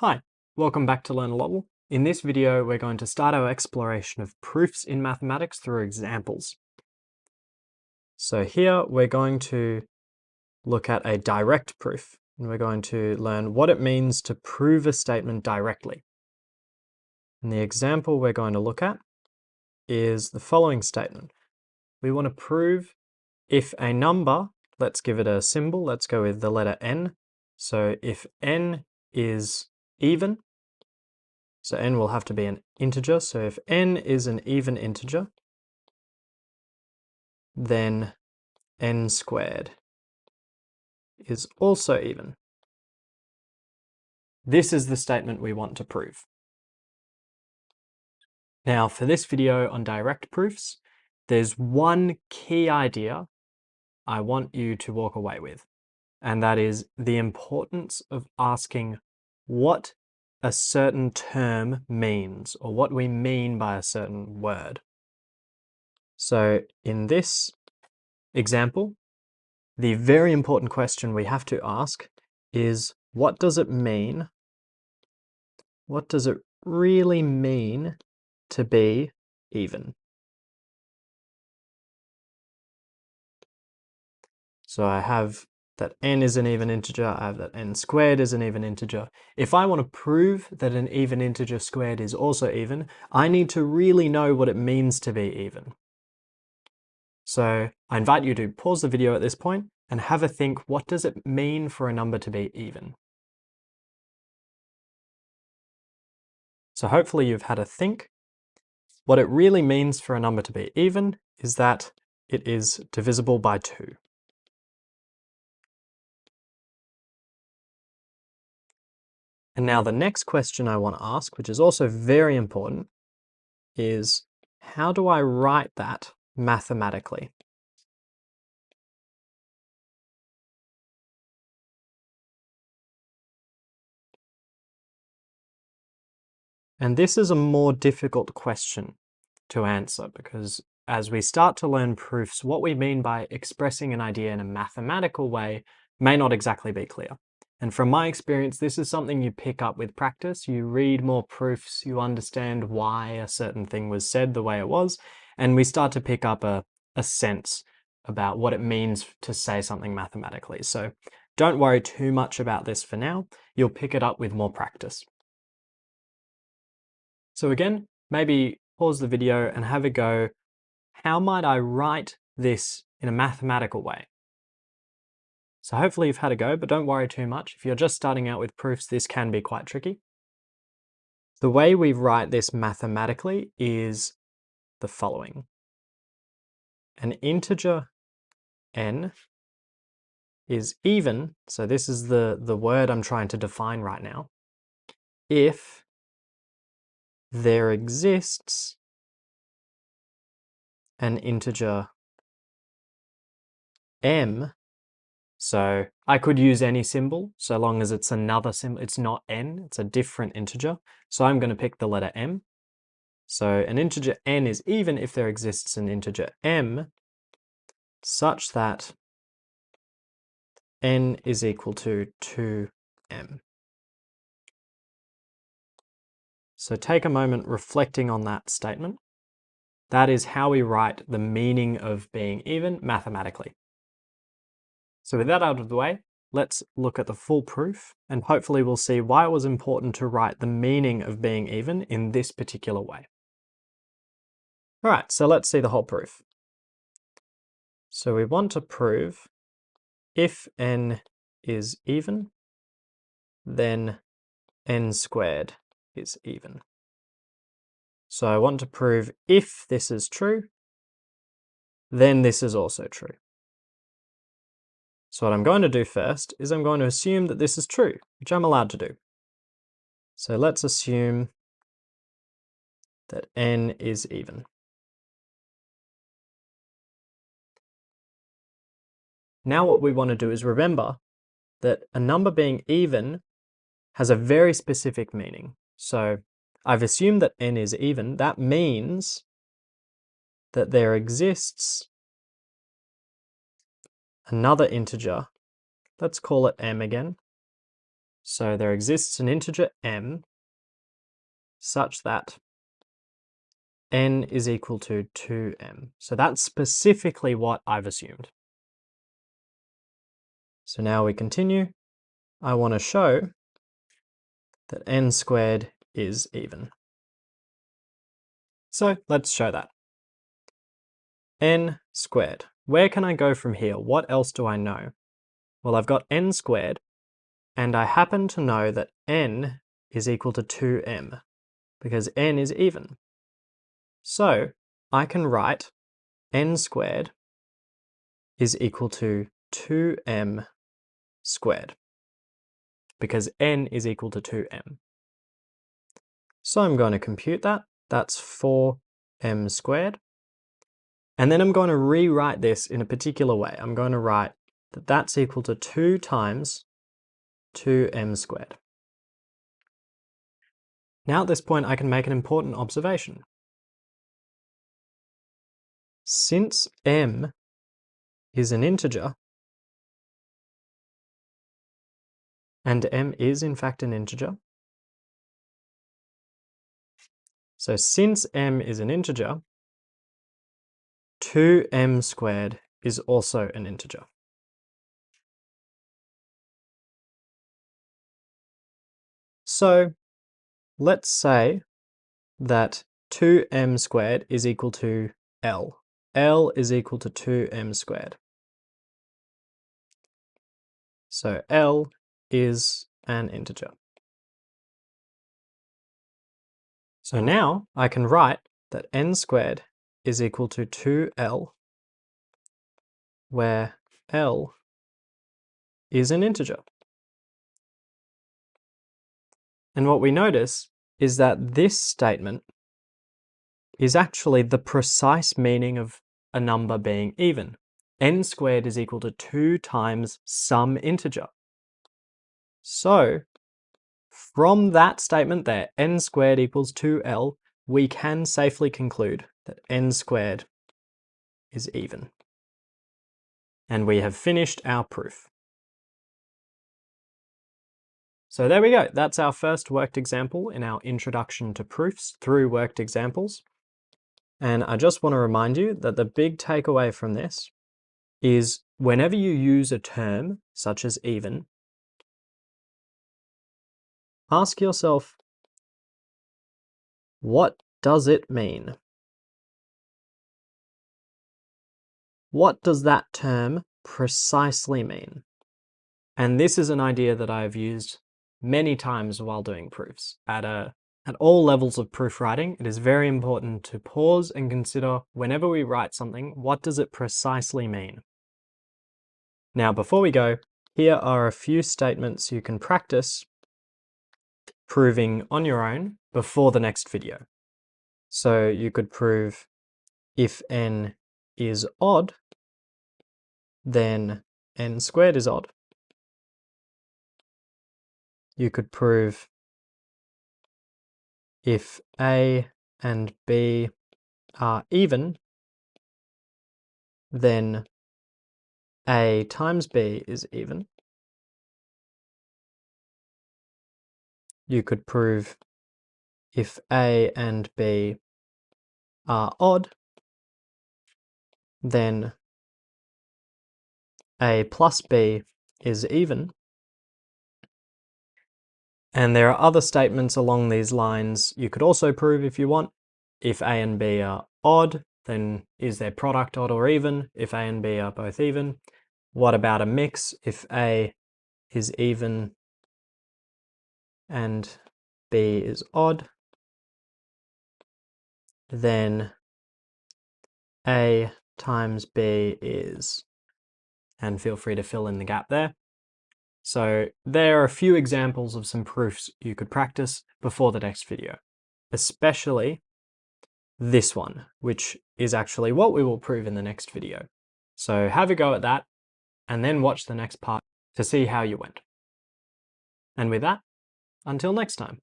Hi, welcome back to Learn a Lotl. In this video, we're going to start our exploration of proofs in mathematics through examples. So here we're going to look at a direct proof, and we're going to learn what it means to prove a statement directly. And the example we're going to look at is the following statement. We want to prove if a number, let's give it a symbol, let's go with the letter n. So if n is even, so n will have to be an integer. So if n is an even integer, then n squared is also even. This is the statement we want to prove. Now, for this video on direct proofs, there's one key idea I want you to walk away with, and that is the importance of asking what a certain term means, or what we mean by a certain word. So in this example, the very important question we have to ask is, what does it mean? What does it really mean to be even? So I have that n is an even integer, I have that n squared is an even integer. If I want to prove that an even integer squared is also even, I need to really know what it means to be even. So I invite you to pause the video at this point and have a think, what does it mean for a number to be even? So hopefully you've had a think. What it really means for a number to be even is that it is divisible by 2. And now the next question I want to ask, which is also very important, is how do I write that mathematically? And this is a more difficult question to answer because as we start to learn proofs, what we mean by expressing an idea in a mathematical way may not exactly be clear. And from my experience, this is something you pick up with practice. You read more proofs, you understand why a certain thing was said the way it was, and we start to pick up a sense about what it means to say something mathematically. So don't worry too much about this for now. You'll pick it up with more practice. So again, maybe pause the video and have a go. How might I write this in a mathematical way? So hopefully you've had a go, but don't worry too much. If you're just starting out with proofs, this can be quite tricky. The way we write this mathematically is the following. An integer n is even, so this is the word I'm trying to define right now, if there exists an integer m. So I could use any symbol so long as it's another symbol. It's not n, it's a different integer. So I'm going to pick the letter m. So an integer n is even if there exists an integer m such that n is equal to 2m. So take a moment reflecting on that statement. That is how we write the meaning of being even mathematically. So with that out of the way, let's look at the full proof, and hopefully we'll see why it was important to write the meaning of being even in this particular way. All right, so let's see the whole proof. So we want to prove if n is even, then n squared is even. So I want to prove if this is true, then this is also true. So what I'm going to do first is I'm going to assume that this is true, which I'm allowed to do. So let's assume that n is even. Now what we want to do is remember that a number being even has a very specific meaning. So I've assumed that n is even. That means that there exists another integer. Let's call it m again. So there exists an integer m such that n is equal to 2m. So that's specifically what I've assumed. So now we continue. I want to show that n squared is even. So let's show that. N squared. Where can I go from here? What else do I know? Well, I've got n squared, and I happen to know that n is equal to 2m, because n is even. So I can write n squared is equal to 2m squared, because n is equal to 2m. So I'm going to compute that. That's 4m squared. And then I'm going to rewrite this in a particular way. I'm going to write that that's equal to 2 times 2m squared. Now at this point, I can make an important observation. Since m is an integer, and m is in fact an integer, so since m is an integer, 2m squared is also an integer. So let's say that 2m squared is equal to L. L is equal to 2m squared. So L is an integer. So now I can write that n squared is equal to 2L, where L is an integer. And what we notice is that this statement is actually the precise meaning of a number being even. N squared is equal to 2 times some integer. So from that statement there, n squared equals 2L, we can safely conclude that n squared is even. And we have finished our proof. So there we go. That's our first worked example in our introduction to proofs through worked examples. And I just want to remind you that the big takeaway from this is whenever you use a term such as even, ask yourself, what does it mean? What does that term precisely mean? And this is an idea that I've used many times while doing proofs. At all levels of proof writing, it is very important to pause and consider whenever we write something, what does it precisely mean? Now, before we go, here are a few statements you can practice proving on your own before the next video. So you could prove if n is odd, then n squared is odd. You could prove if a and b are even, then a times b is even. You could prove if a and b are odd, then a plus b is even. And there are other statements along these lines you could also prove if you want. If a and b are odd, then is their product odd or even? If a and b are both even. What about a mix? If a is even and b is odd, then a times b is, and feel free to fill in the gap there. So there are a few examples of some proofs you could practice before the next video, especially this one, which is actually what we will prove in the next video. So have a go at that, and then watch the next part to see how you went. And with that, until next time.